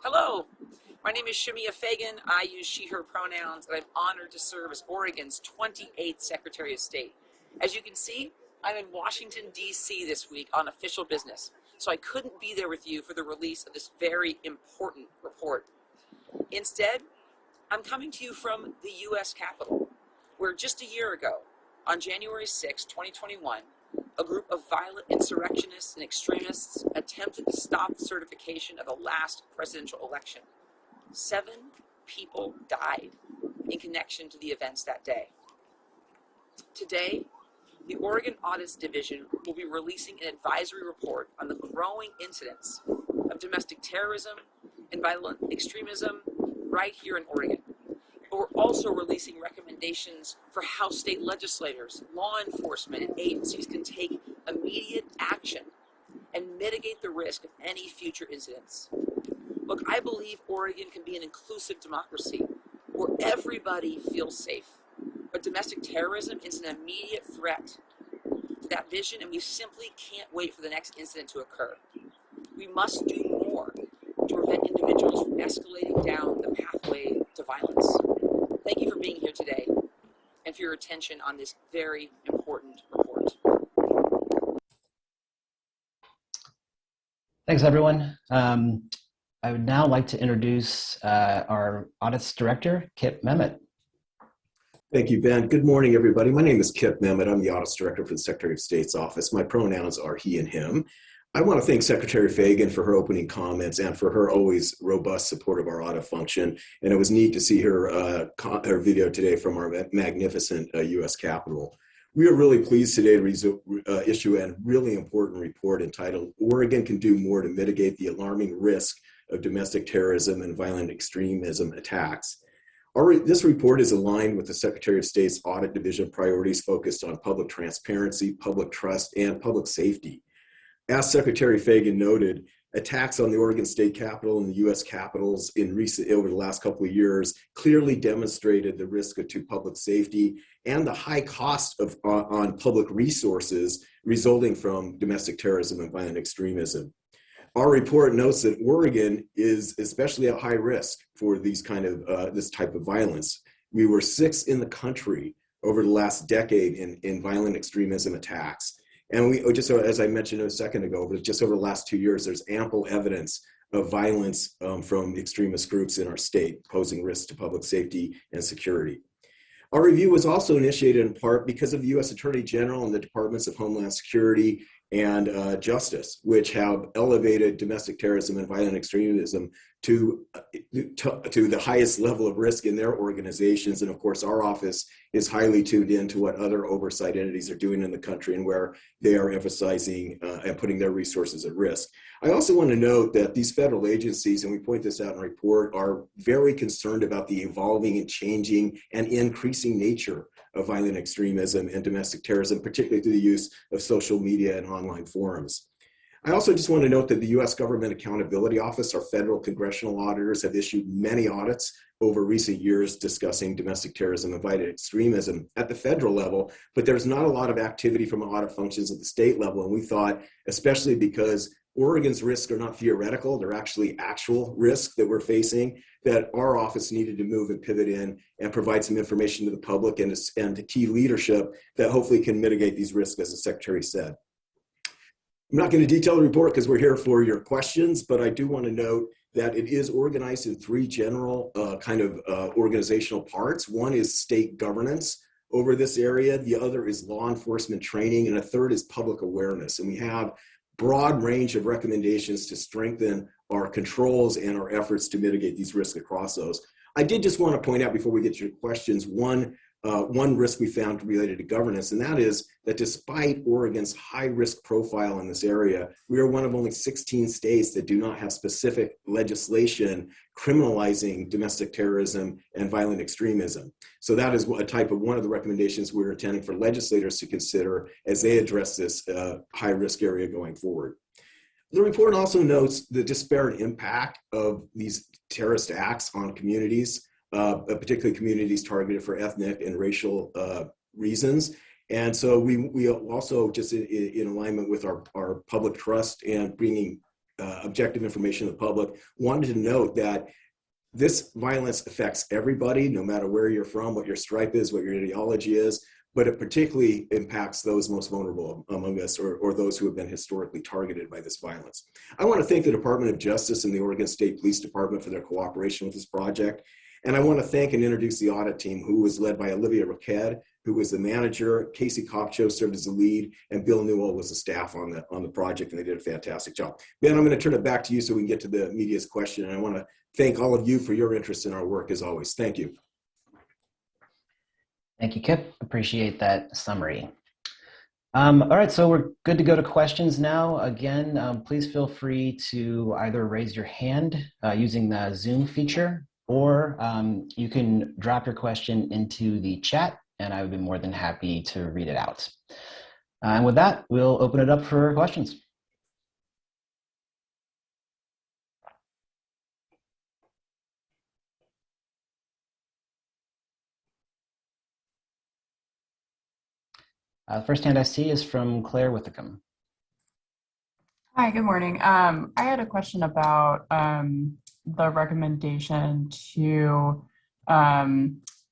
Hello, my name is Shumway Fagan. I use she, her pronouns, and I'm honored to serve as Oregon's 28th Secretary of State. As you can see, I'm in Washington, D.C. this week on official business, so I couldn't be there with you for the release of this very important report. Instead, I'm coming to you from the U.S. Capitol, where just a year ago, on January 6, 2021, a group of violent insurrectionists and extremists attempted to stop the certification of the last presidential election. 7 people died in connection to the events that day. Today, the Oregon Audits Division will be releasing an advisory report on the growing incidence of domestic terrorism and violent extremism right here in Oregon. But we're also releasing recommendations for how state legislators, law enforcement, and agencies can take immediate action and mitigate the risk of any future incidents. Look, I believe Oregon can be an inclusive democracy where everybody feels safe. But domestic terrorism is an immediate threat to that vision, and we simply can't wait for the next incident to occur. We must do more to prevent individuals from escalating down the pathway to violence. Thank you for being here today and for your attention on this very important report. Thanks, everyone. I would now like to introduce our Audits Director, Kip Memmott. Thank you, Ben. Good morning, everybody. My name is Kip Memmott. I'm the Audits Director for the Secretary of State's office. My pronouns are he and him. I want to thank Secretary Fagan for her opening comments and for her always robust support of our audit function. And it was neat to see her video today from our magnificent U.S. Capitol. We are really pleased today to issue a really important report entitled "Oregon Can Do More to Mitigate the Alarming Risk of Domestic Terrorism and Violent Extremism Attacks." This report is aligned with the Secretary of State's Audit Division priorities focused on public transparency, public trust, and public safety. As Secretary Fagan noted, attacks on the Oregon State Capitol and the U.S. Capitals over the last couple of years clearly demonstrated the risk to public safety and the high cost on public resources resulting from domestic terrorism and violent extremism. Our report notes that Oregon is especially at high risk for this type of violence. We were 6th in the country over the last decade in violent extremism attacks. And we just, as I mentioned a second ago, just over the last 2 years, there's ample evidence of violence from extremist groups in our state, posing risks to public safety and security. Our review was also initiated in part because of the U.S. Attorney General and the Departments of Homeland Security and Justice, which have elevated domestic terrorism and violent extremism to the highest level of risk in their organizations. And of course, our office is highly tuned in to what other oversight entities are doing in the country and where they are emphasizing and putting their resources at risk. I also want to note that these federal agencies, and we point this out in the report, are very concerned about the evolving and changing and increasing nature of violent extremism and domestic terrorism, particularly through the use of social media and online forums. I also just want to note that the U.S. Government Accountability Office, our federal congressional auditors, have issued many audits over recent years discussing domestic terrorism and violent extremism at the federal level, but there's not a lot of activity from audit functions at the state level. And we thought, especially because Oregon's risks are not theoretical, they're actually actual risks that we're facing, that our office needed to move and pivot in and provide some information to the public and to key leadership that hopefully can mitigate these risks, as the Secretary said. I'm not going to detail the report because we're here for your questions, but I do want to note that it is organized in 3 general organizational parts. One is state governance over this area, the other is law enforcement training, and a third is public awareness. And we have broad range of recommendations to strengthen our controls and our efforts to mitigate these risks across those. I did just want to point out before we get to your questions, one risk we found related to governance, and that is that despite Oregon's high risk profile in this area, we are one of only 16 states that do not have specific legislation criminalizing domestic terrorism and violent extremism. So that is one of the recommendations we're intending for legislators to consider as they address this high risk area going forward. The report also notes the disparate impact of these terrorist acts on communities, particularly communities targeted for ethnic and racial reasons. And so we also, just in alignment with our public trust and bringing objective information to the public, wanted to note that this violence affects everybody, no matter where you're from, what your stripe is, what your ideology is, but it particularly impacts those most vulnerable among us, or those who have been historically targeted by this violence. I want to thank the Department of Justice and the Oregon State Police Department for their cooperation with this project. And I want to thank and introduce the audit team, who was led by Olivia Roquette, who was the manager, Casey Kopcho served as the lead, and Bill Newell was the staff on the project, and they did a fantastic job. Ben, I'm going to turn it back to you so we can get to the media's question. And I want to thank all of you for your interest in our work, as always. Thank you. Thank you, Kip. Appreciate that summary. All right, so we're good to go to questions now. Again, please feel free to either raise your hand using the Zoom feature, or you can drop your question into the chat, and I would be more than happy to read it out. And with that, we'll open it up for questions. First hand I see is from Claire Withyco. Hi, good morning. I had a question about the recommendation to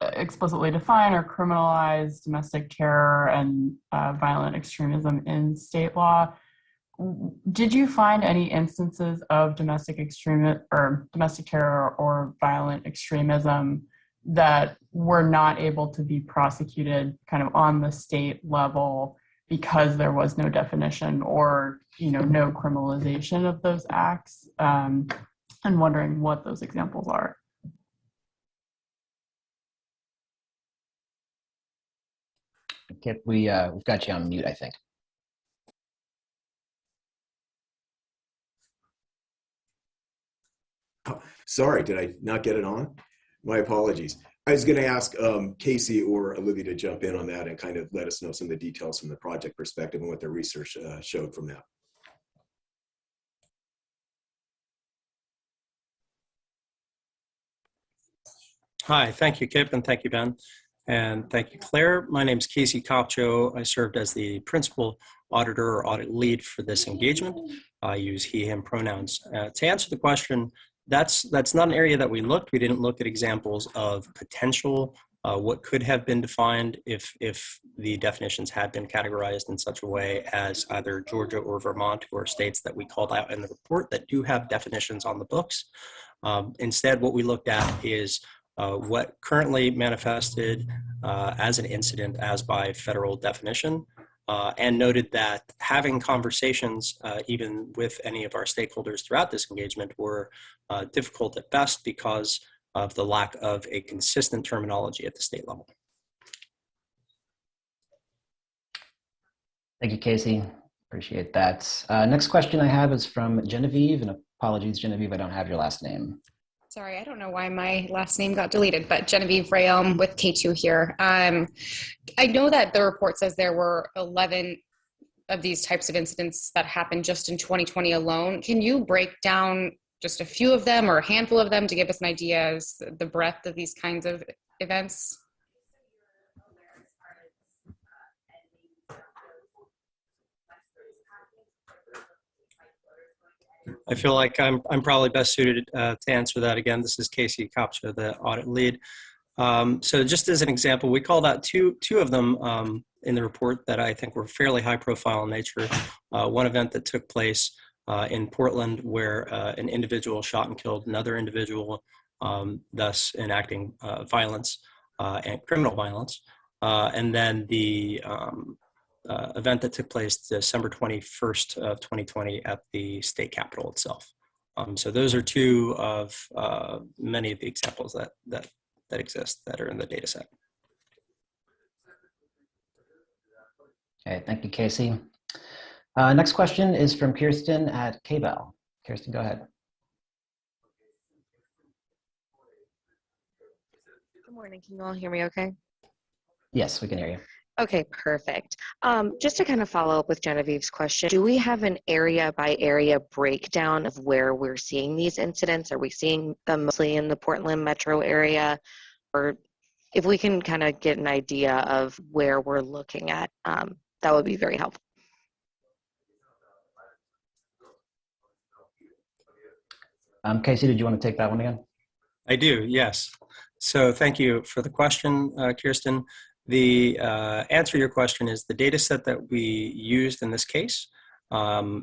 explicitly define or criminalize domestic terror and violent extremism in state law. Did you find any instances of domestic terror or violent extremism that were not able to be prosecuted kind of on the state level because there was no definition or no criminalization of those acts? And wondering what those examples are. Kip, we've got you on mute, I think. Oh, sorry, did I not get it on? My apologies. I was going to ask Casey or Olivia to jump in on that and kind of let us know some of the details from the project perspective and what their research showed from that. Hi, thank you, Kip, and thank you, Ben. And thank you, Claire. My name is Casey Kopcho. I served as the principal auditor or audit lead for this engagement. I use he, him pronouns. To answer the question, that's not an area that we looked. We didn't look at examples of potential, what could have been defined if the definitions had been categorized in such a way as either Georgia or Vermont, who are states that we called out in the report that do have definitions on the books. Instead, what we looked at is what currently manifested as an incident as by federal definition, and noted that having conversations even with any of our stakeholders throughout this engagement were difficult at best because of the lack of a consistent terminology at the state level. Thank you, Casey. Appreciate that. Next question I have is from Genevieve, and apologies, Genevieve, I don't have your last name. Sorry, I don't know why my last name got deleted, but Genevieve Rayom with K2 here. I know that the report says there were 11 of these types of incidents that happened just in 2020 alone. Can you break down just a few of them or a handful of them to give us an idea as the breadth of these kinds of events? I feel like I'm probably best suited to answer that. Again, this is Casey Kopcho, the audit lead. So just as an example, we called out two of them in the report that I think were fairly high profile in nature. One event that took place in Portland where an individual shot and killed another individual, thus enacting violence and criminal violence. And then the event that took place December 21st of 2020 at the state capitol itself. So those are two of many of the examples that exist that are in the data set. Okay, thank you, Casey. Next question is from Kierstin at KBEL. Kierstin, go ahead. Good morning, can you all hear me okay? Yes, we can hear you. Okay, perfect. Just to kind of follow up with Genevieve's question, do we have an area by area breakdown of where we're seeing these incidents? Are we seeing them mostly in the Portland metro area? Or if we can kind of get an idea of where we're looking at, that would be very helpful. Casey, did you want to take that one again? I do, yes. So thank you for the question, Kierstin. The answer to your question is the data set that we used in this case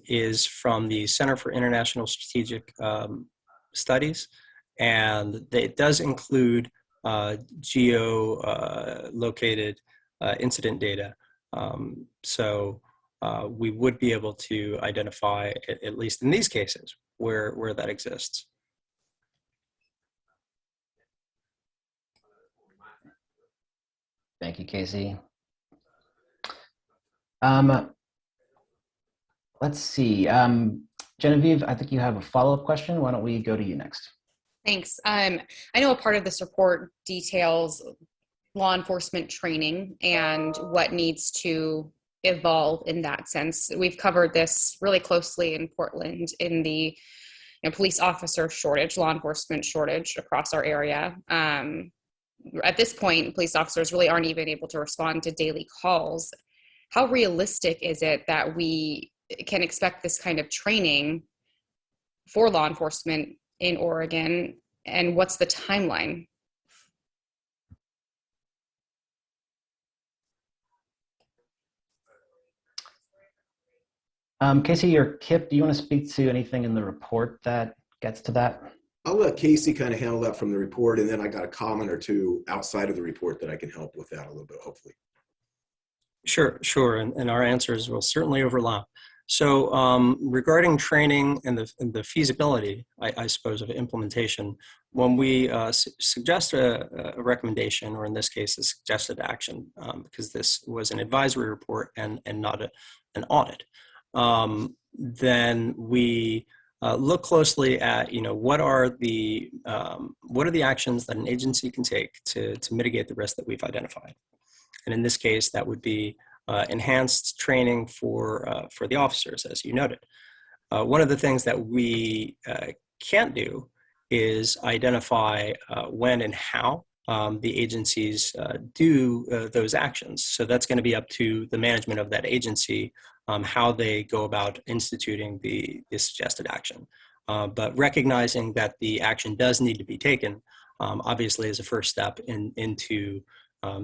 is from the Center for International Strategic Studies, and it does include geo-located incident data. So we would be able to identify, at least in these cases, where that exists. Thank you, Casey. Let's see. Genevieve, I think you have a follow-up question. Why don't we go to you next? Thanks. I know a part of this report details law enforcement training and what needs to evolve in that sense. We've covered this really closely in Portland in the police officer shortage, law enforcement shortage across our area. At this point, police officers really aren't even able to respond to daily calls. How realistic is it that we can expect this kind of training for law enforcement in Oregon, and what's the timeline? Casey or Kip, do you want to speak to anything in the report that gets to that? I'll let Casey kind of handle that from the report, and then I got a comment or two outside of the report that I can help with that a little bit, hopefully. Sure, and our answers will certainly overlap. So regarding training and the feasibility, I suppose, of implementation, when we suggest a recommendation, or in this case, a suggested action, because this was an advisory report and not an audit, then we look closely at what are the actions that an agency can take to mitigate the risk that we've identified. And in this case, that would be enhanced training for the officers, as you noted. One of the things that we can't do is identify when and how the agencies do those actions. So that's going to be up to the management of that agency, how they go about instituting the suggested action. But recognizing that the action does need to be taken, obviously, is a first step into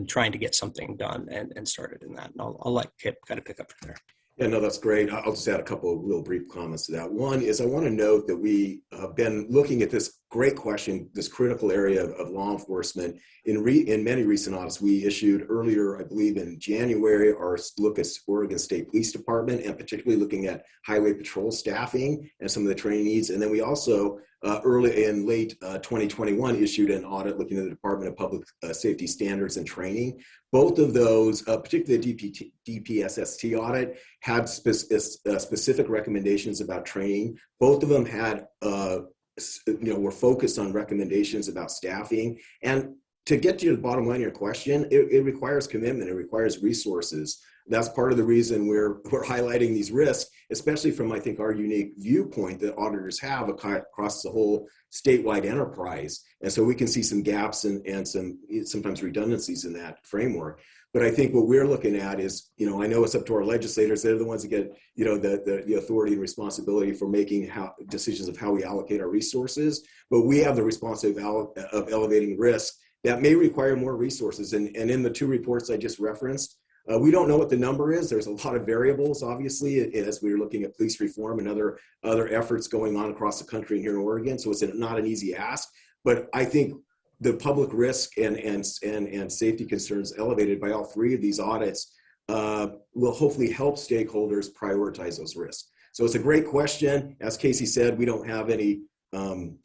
trying to get something done and started in that. And I'll let Kip kind of pick up from there. Yeah, no, that's great. I'll just add a couple of real brief comments to that. One is I want to note that we have been looking at this great question, this critical area of law enforcement. In many recent audits, we issued earlier, I believe in January, our look at Oregon State Police Department, and particularly looking at highway patrol staffing and some of the training needs. And then we also, early in late 2021, issued an audit looking at the Department of Public Safety Standards and Training. Both of those, particularly the DPSST audit, had specific recommendations about training. Both of them had, were focused on recommendations about staffing. And to get to the bottom line of your question, it requires commitment, it requires resources. That's part of the reason we're highlighting these risks, especially from, I think, our unique viewpoint that auditors have across the whole statewide enterprise. And so we can see some gaps and some sometimes redundancies in that framework. But I think what we're looking at is, I know it's up to our legislators. They're the ones that get, the authority and responsibility for making decisions of how we allocate our resources. But we have the responsibility of elevating risk that may require more resources. And in the two reports I just referenced, we don't know what the number is. There's a lot of variables, obviously, as we were looking at police reform and other efforts going on across the country and here in Oregon. So it's not an easy ask. But I think the public risk and safety concerns elevated by all three of these audits will hopefully help stakeholders prioritize those risks. So it's a great question. As Casey said, we don't have any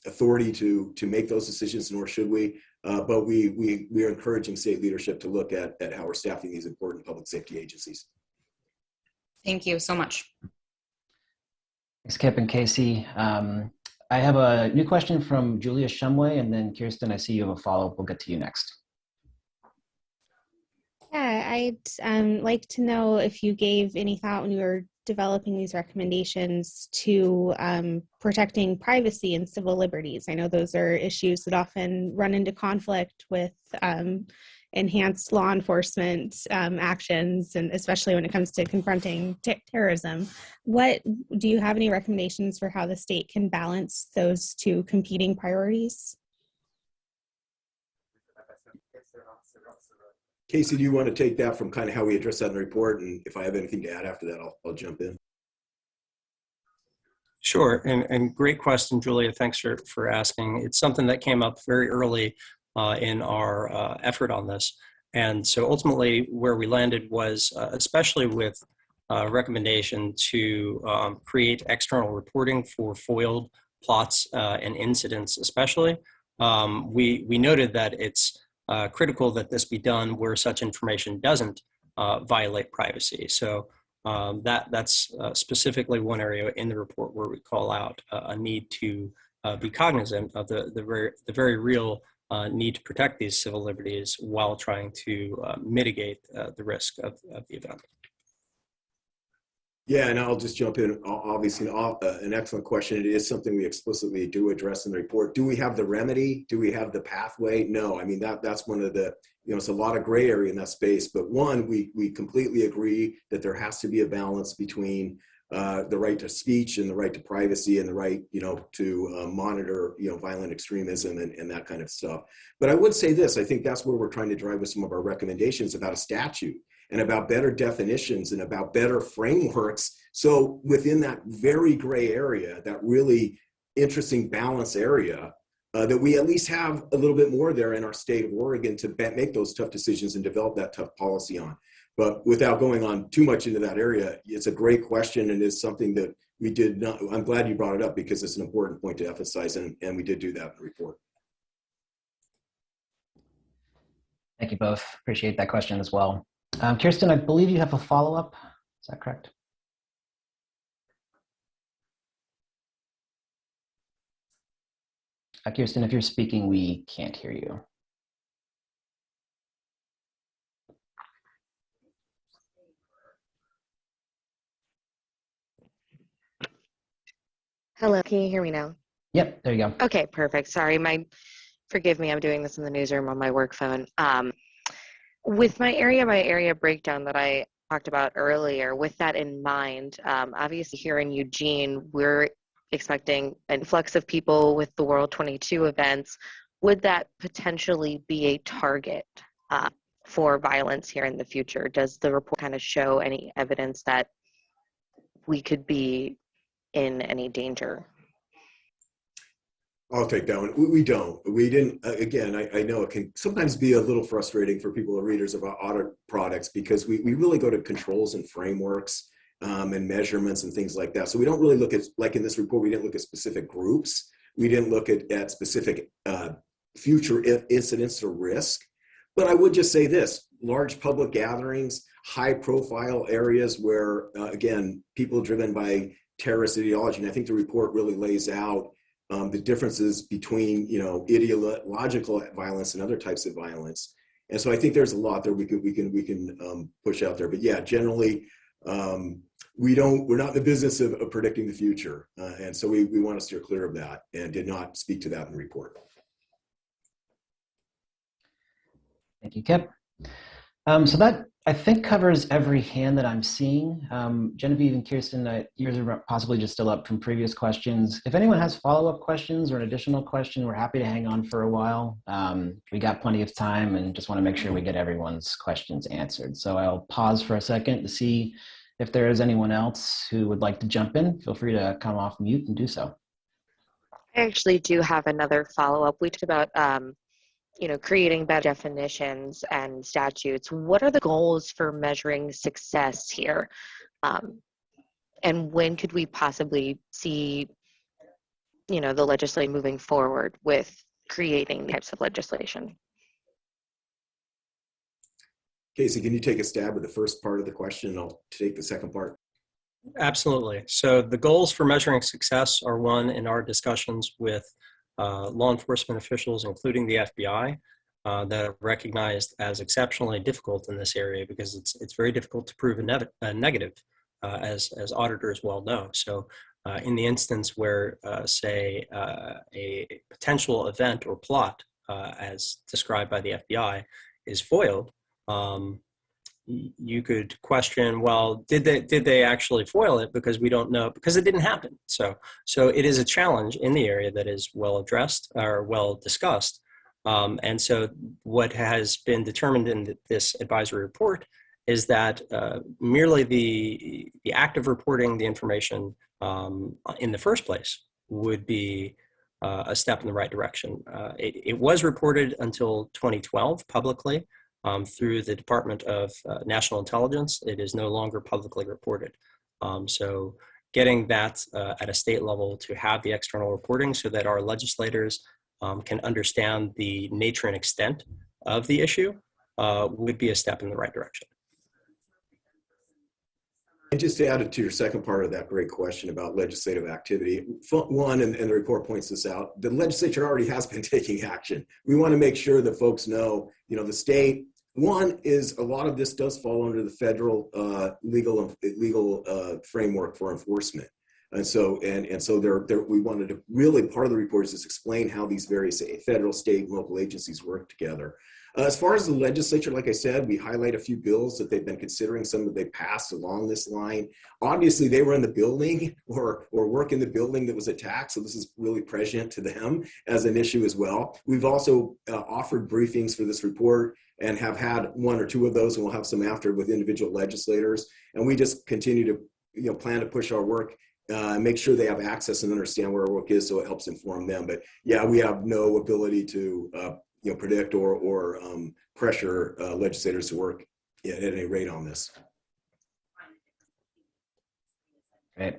authority to make those decisions, nor should we. But we are encouraging state leadership to look at how we're staffing these important public safety agencies. Thank you so much. Thanks, Kip and Casey. I have a new question from Julia Shumway, and then Kierstin, I see you have a follow-up. We'll get to you next. Yeah, I'd like to know if you gave any thought when you were developing these recommendations to protecting privacy and civil liberties? I know those are issues that often run into conflict with enhanced law enforcement actions, and especially when it comes to confronting terrorism. What do you have any recommendations for how the state can balance those two competing priorities? Casey, do you want to take that from kind of how we address that in the report? And if I have anything to add after that, I'll jump in. Sure, and great question, Julia. Thanks for asking. It's something that came up very early in our effort on this. And so ultimately where we landed was, especially with recommendation to create external reporting for foiled plots and incidents especially, we noted that it's critical that this be done where such information doesn't violate privacy. So that's specifically one area in the report where we call out a need to be cognizant of the very real need to protect these civil liberties while trying to mitigate the risk of the event. Yeah, and I'll just jump in. Obviously, an excellent question. It is something we explicitly do address in the report. Do we have the remedy? Do we have the pathway? No. I mean, that's one of the, it's a lot of gray area in that space. But one, we completely agree that there has to be a balance between the right to speech and the right to privacy and the right, to monitor, violent extremism and that kind of stuff. But I would say this, I think that's where we're trying to drive with some of our recommendations about a statute and about better definitions and about better frameworks. So within that very gray area, that really interesting balance area, that we at least have a little bit more there in our state of Oregon to make those tough decisions and develop that tough policy on. But without going on too much into that area, it's a great question and is something that we did not, I'm glad you brought it up because it's an important point to emphasize, and we did do that in the report. Thank you both. Appreciate that question as well. Kierstin, I believe you have a follow-up. Is that correct? Kierstin, if you're speaking, we can't hear you. Hello, can you hear me now? Yep, there you go. Okay, perfect. Sorry, forgive me, I'm doing this in the newsroom on my work phone. With my area by area breakdown that I talked about earlier, with that in mind, obviously here in Eugene, we're expecting an influx of people with the World 22 events. Would that potentially be a target for violence here in the future? Does the report kind of show any evidence that we could be in any danger? I'll take that one. We don't. We didn't. Again, I know it can sometimes be a little frustrating for people, readers of our audit products, because we really go to controls and frameworks and measurements and things like that. So we don't really look at, like in this report, we didn't look at specific groups. We didn't look at specific future incidents or risk. But I would just say this, large public gatherings, high profile areas where, again, people driven by terrorist ideology, and I think the report really lays out the differences between, ideological violence and other types of violence. And so I think there's a lot there we can push out there. But yeah, generally, we're not in the business of predicting the future. And so we want to steer clear of that and did not speak to that in the report. Thank you, Kip. So that, I think, covers every hand that I'm seeing. Genevieve and Kierstin, yours are possibly just still up from previous questions. If anyone has follow-up questions or an additional question, we're happy to hang on for a while. We got plenty of time and just want to make sure we get everyone's questions answered. So I'll pause for a second to see if there is anyone else who would like to jump in. Feel free to come off mute and do so. I actually do have another follow-up. We talked about creating better definitions and statutes. What are the goals for measuring success here? And when could we possibly see, the legislature moving forward with creating types of legislation? Casey, can you take a stab at the first part of the question and I'll take the second part? Absolutely. So the goals for measuring success are one in our discussions with law enforcement officials, including the FBI, that are recognized as exceptionally difficult in this area because it's very difficult to prove a negative as auditors well know. So in the instance where, say, a potential event or plot, as described by the FBI, is foiled, you could question, well, did they actually foil it? Because we don't know, because it didn't happen. So it is a challenge in the area that is well addressed or well discussed. And so what has been determined in this advisory report is that merely the act of reporting the information in the first place would be a step in the right direction. It was reported until 2012 publicly through the Department of National Intelligence. It is no longer publicly reported. So getting that at a state level to have the external reporting so that our legislators can understand the nature and extent of the issue would be a step in the right direction. And just to add to your second part of that great question about legislative activity, one, and the report points this out, the legislature already has been taking action. We want to make sure that folks know, the state, one is a lot of this does fall under the federal legal framework for enforcement. And so we wanted to really, part of the report is just explain how these various federal, state, and local agencies work together. As far as the legislature, like I said, we highlight a few bills that they've been considering, some that they passed along this line. Obviously, they were in the building or work in the building that was attacked, so this is really prescient to them as an issue as well. We've also offered briefings for this report and have had one or two of those, and we'll have some after with individual legislators. And we just continue to plan to push our work, make sure they have access and understand where our work is, so it helps inform them. But yeah, we have no ability to predict or pressure legislators to work at any rate on this. Great.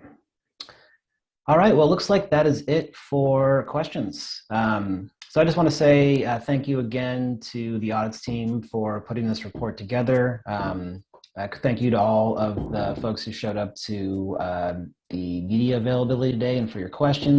All right, well, it looks like that is it for questions. So I just want to say thank you again to the audits team for putting this report together. Thank you to all of the folks who showed up to the media availability today and for your questions.